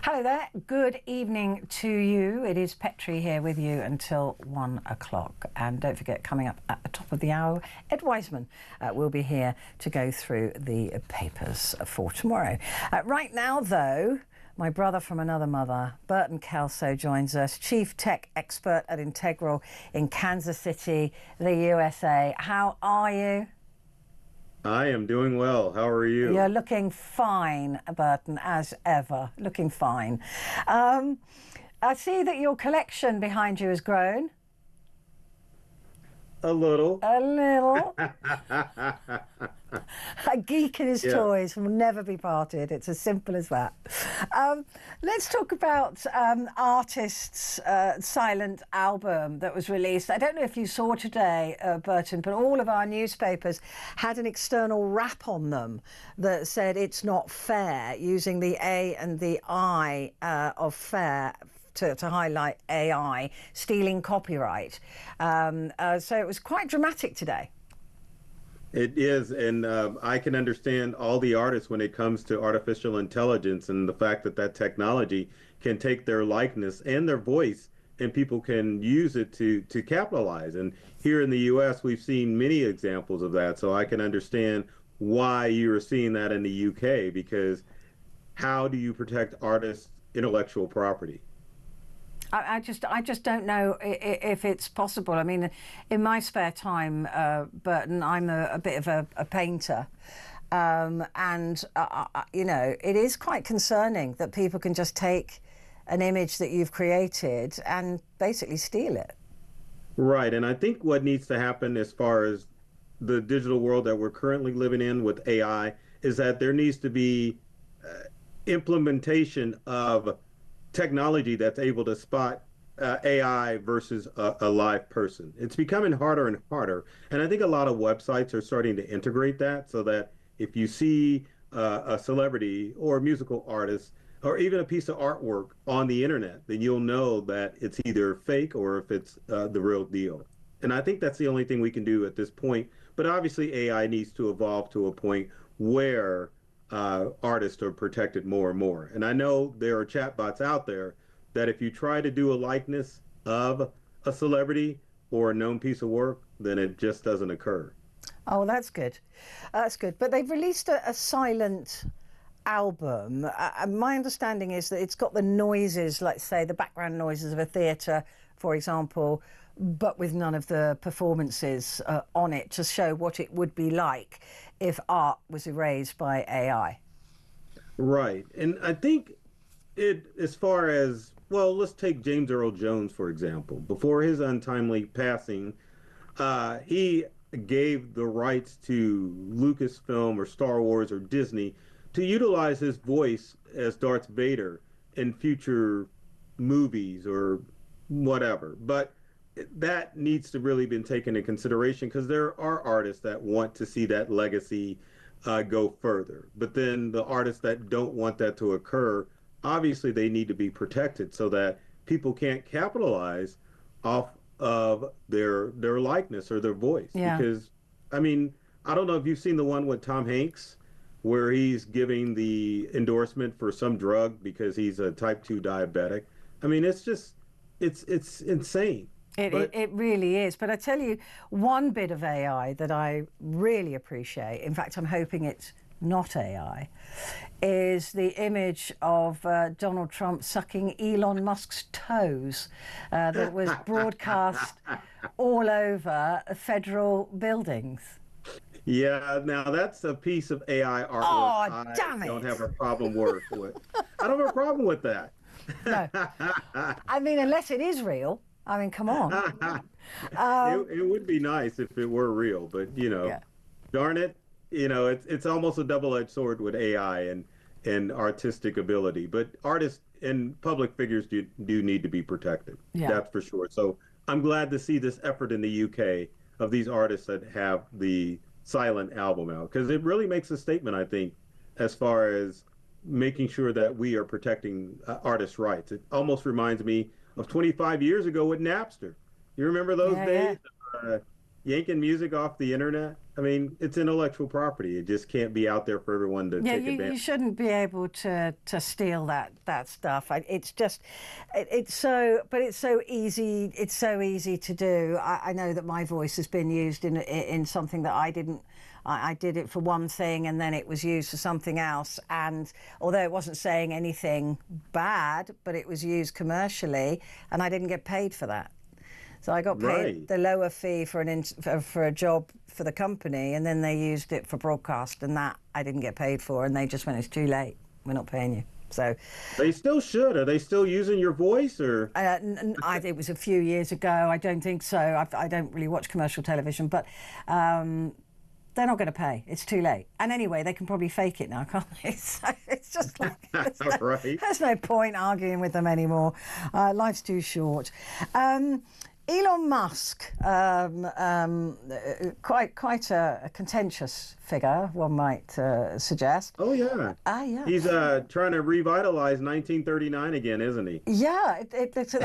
Hello there. Good evening to you. It is Petrie here with you until 1 o'clock. And don't forget, coming up at the top of the hour, Ed Wiseman will be here to go through the papers for tomorrow. Right now, though, my brother from another mother, Burton Kelso, joins us, Chief Tech Expert at Integral in Kansas City, the USA. How are you? I am doing well. How are you? You're looking fine, Burton, as ever. Looking fine. I see that your collection behind you has grown. A little. A little. A geek and his Yeah. toys will never be parted. It's as simple as that. Let's talk about artists' silent album that was released. I don't know if you saw today, Burton, but all of our newspapers had an external wrap on them that said it's not fair, using the A and the I of fair to highlight AI stealing copyright. So it was quite dramatic today. It is, and I can understand all the artists when it comes to artificial intelligence and the fact that that technology can take their likeness and their voice, and people can use it to capitalize. And here in the U.S., we've seen many examples of that. So I can understand why you are seeing that in the U.K. because how do you protect artists' intellectual property? I just don't know if it's possible. I mean, in my spare time, Burton, I'm a bit of a painter. You know, it is quite concerning that people can just take an image that you've created and basically steal it. Right. And I think what needs to happen as far as the digital world that we're currently living in with AI is that there needs to be implementation of technology that's able to spot AI versus a live person. It's becoming harder and harder. And I think a lot of websites are starting to integrate that so that if you see a celebrity or a musical artist or even a piece of artwork on the internet, then you'll know that it's either fake or if it's the real deal. And I think that's the only thing we can do at this point. But obviously, AI needs to evolve to a point where artists are protected more and more. And I know there are chatbots out there that if you try to do a likeness of a celebrity or a known piece of work, then it just doesn't occur. Oh, that's good. That's good. But they've released a silent album. My understanding is that it's got the noises, let's say the background noises of a theatre, for example, but with none of the performances on it to show what it would be like if art was erased by AI. Right. And I think as far as, well, let's take James Earl Jones, for example. Before his untimely passing, he gave the rights to Lucasfilm or Star Wars or Disney to utilize his voice as Darth Vader in future movies or whatever. But that needs to really been taken into consideration because there are artists that want to see that legacy go further. But then the artists that don't want that to occur, obviously they need to be protected so that people can't capitalize off of their likeness or their voice. Yeah. Because, I mean, I don't know if you've seen the one with Tom Hanks where he's giving the endorsement for some drug because he's a type 2 diabetic. I mean, it's just, it's insane. It really is. But I tell you, one bit of AI that I really appreciate, in fact, I'm hoping it's not AI, is the image of Donald Trump sucking Elon Musk's toes that was broadcast all over federal buildings. Yeah, now that's a piece of AI artwork Oh, damn I don't it. have a problem with. I don't have a problem with that. No. I mean, unless it is real. I mean, come on. It would be nice if it were real, but Yeah. darn it, it's almost a double-edged sword with AI and artistic ability. But artists and public figures do need to be protected. Yeah. That's for sure. So I'm glad to see this effort in the UK of these artists that have the silent album out because it really makes a statement, I think, as far as making sure that we are protecting artists' rights. It almost reminds me of 25 years ago with Napster. You remember those Yeah, days? yanking music off the internet. I mean, it's intellectual property. It just can't be out there for everyone to Yeah, take you advantage. shouldn't be able to steal that stuff. It's just it's so, but it's so easy. It's so easy to do. I know that my voice has been used in something that I didn't. I did it for one thing and then it was used for something else. And although it wasn't saying anything bad, but it was used commercially, and I didn't get paid for that. So I got paid Right. the lower fee for for a job for the company, and then they used it for broadcast, and that I didn't get paid for, and they just went, "It's too late. We're not paying you." So They still should. Are they still using your voice or? it was a few years ago. I don't think so. I don't really watch commercial television, but they're not going to pay. It's too late. And anyway, they can probably fake it now, can't they? So it's just like Right. there's no point arguing with them anymore. Life's too short. Elon Musk, quite a contentious figure, one might suggest. Oh yeah. Yeah. He's trying to revitalize 1939 again, isn't he? Yeah,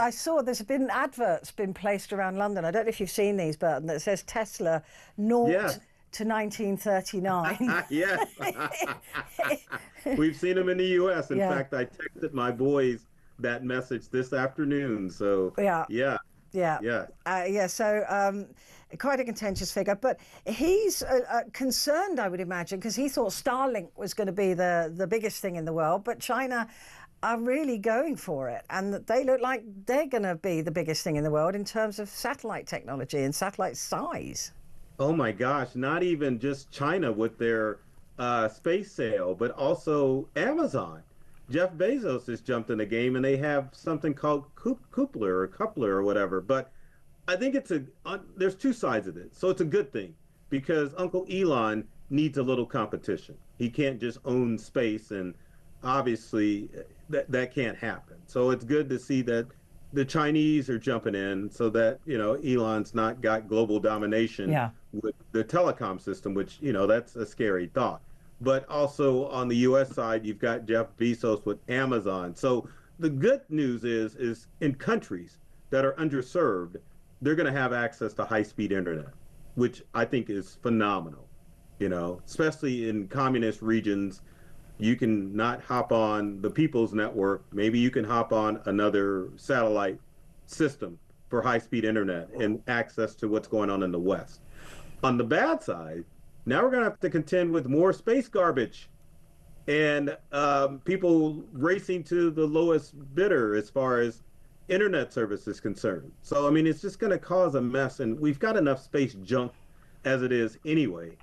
I saw there's been adverts been placed around London. I don't know if you've seen these, but that says Tesla naught Yes. to 1939. Yes. We've seen him in the US. In Yeah. fact, I texted my boys that message this afternoon. So Yeah. yeah, Yeah. yeah. Yeah, so quite a contentious figure, but he's concerned, I would imagine, because he thought Starlink was going to be the biggest thing in the world, but China are really going for it, and they look like they're going to be the biggest thing in the world in terms of satellite technology and satellite size. Oh my gosh, not even just China with their space sale, but also Amazon. Jeff Bezos has jumped in the game and they have something called Coupler or whatever. But I think there's two sides of it. So it's a good thing because Uncle Elon needs a little competition. He can't just own space, and obviously that can't happen. So it's good to see that the Chinese are jumping in so that, Elon's not got global domination Yeah. with the telecom system, which, that's a scary thought. But also on the US side, you've got Jeff Bezos with Amazon. So the good news is in countries that are underserved, they're going to have access to high-speed internet, which I think is phenomenal. Especially in communist regions, you can not hop on the People's Network. Maybe you can hop on another satellite system for high-speed internet and access to what's going on in the West. On the bad side, now we're going to have to contend with more space garbage and people racing to the lowest bidder as far as internet service is concerned. So, I mean, it's just going to cause a mess, and we've got enough space junk as it is anyway.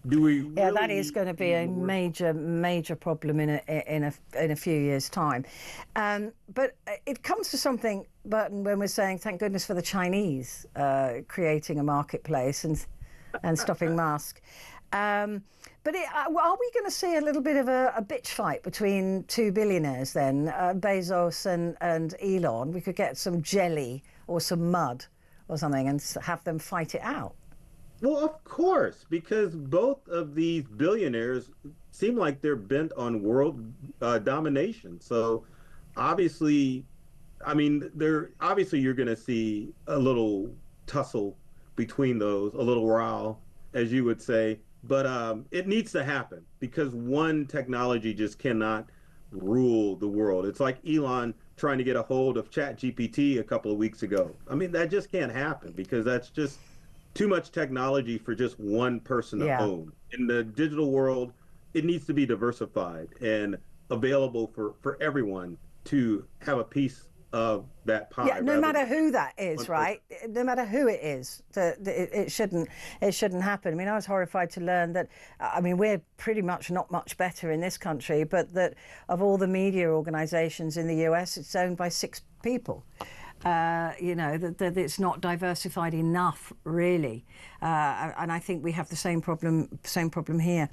Do we Yeah, really that is going to be a major problem in a few years' time. But it comes to something, Burton, when we're saying thank goodness for the Chinese creating a marketplace and stopping Musk. But are we going to see a little bit of a bitch fight between two billionaires then, Bezos and Elon? We could get some jelly or some mud or something and have them fight it out. Well, of course, because both of these billionaires seem like they're bent on world domination. So obviously, I mean, you're going to see a little tussle between those, a little row, as you would say. But it needs to happen because one technology just cannot rule the world. It's like Elon trying to get a hold of ChatGPT a couple of weeks ago. I mean, that just can't happen because that's just too much technology for just one person to own. In the digital world, it needs to be diversified and available for everyone to have a piece of that pie. Yeah, no matter who that is, right? No matter who it is, it shouldn't happen. I mean, I was horrified to learn that. I mean, we're pretty much not much better in this country, but that of all the media organisations in the US, it's owned by 6 people. That it's not diversified enough, really, and I think we have the same problem here.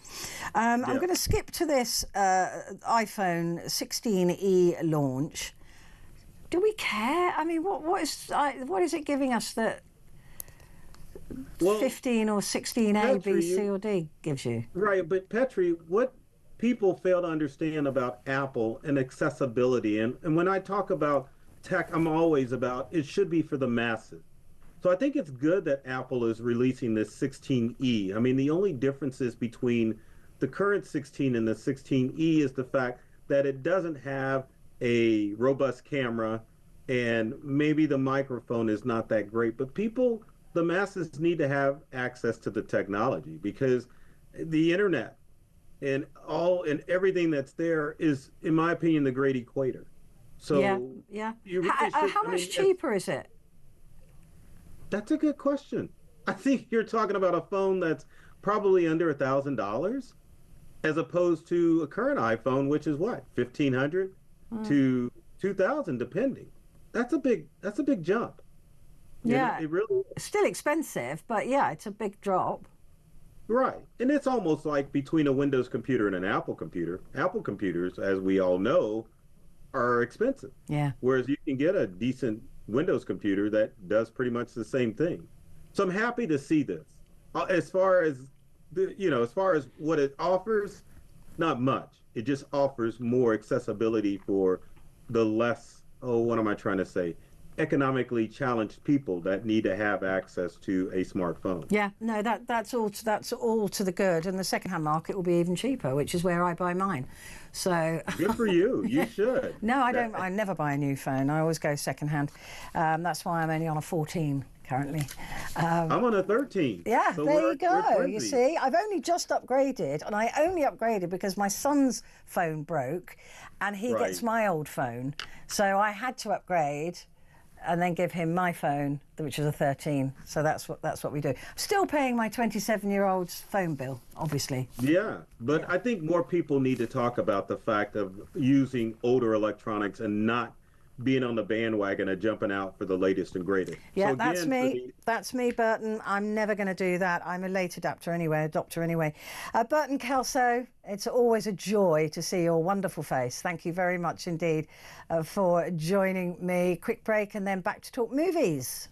I'm going to skip to this iPhone 16e launch. Do we care? I mean, what is it giving us that 15 or 16A, B, C, or D gives you? Right, but Petrie, what people fail to understand about Apple and accessibility, and when I talk about tech, I'm always about it should be for the masses. So I think it's good that Apple is releasing this 16E. I mean, the only differences between the current 16 and the 16E is the fact that it doesn't have a robust camera, and maybe the microphone is not that great, but people, the masses need to have access to the technology because the internet and everything that's there is, in my opinion, the great equator. Yeah, So yeah. you really should, How I much mean, cheaper is it? that's a good question. I think you're talking about a phone that's probably under $1,000 as opposed to a current iPhone, which is what, 1,500 to 2,000, depending. That's a big jump. Yeah, It really, still expensive, but yeah, it's a big drop. right. And it's almost like between a Windows computer and an Apple computer. Apple computers, as we all know, are expensive. Yeah. Whereas you can get a decent Windows computer that does pretty much the same thing. So I'm happy to see this. As far as as far as what it offers, not much. It just offers more accessibility for the less, oh, what am I trying to say? Economically challenged people that need to have access to a smartphone. Yeah, no, that's all to the good, and the second-hand market will be even cheaper, which is where I buy mine. So Good for you. You should. no, I don't. I never buy a new phone. I always go second-hand. That's why I'm only on a 14 currently. I'm on a 13. Yeah, So there we're, you go. we're You twinsies. see, I've only just upgraded, and I only upgraded because my son's phone broke, and he gets Right. my old phone, so I had to upgrade. And then give him my phone, which is a 13. So that's what we do. Still paying my 27-year-old's phone bill, obviously. Yeah, but I think more people need to talk about the fact of using older electronics and not being on the bandwagon of jumping out for the latest and greatest. Yeah, So that's again, me. That's me, Burton. I'm never going to do that. I'm a late adopter anyway. Burton Kelso, it's always a joy to see your wonderful face. Thank you very much indeed for joining me. Quick break and then back to talk movies.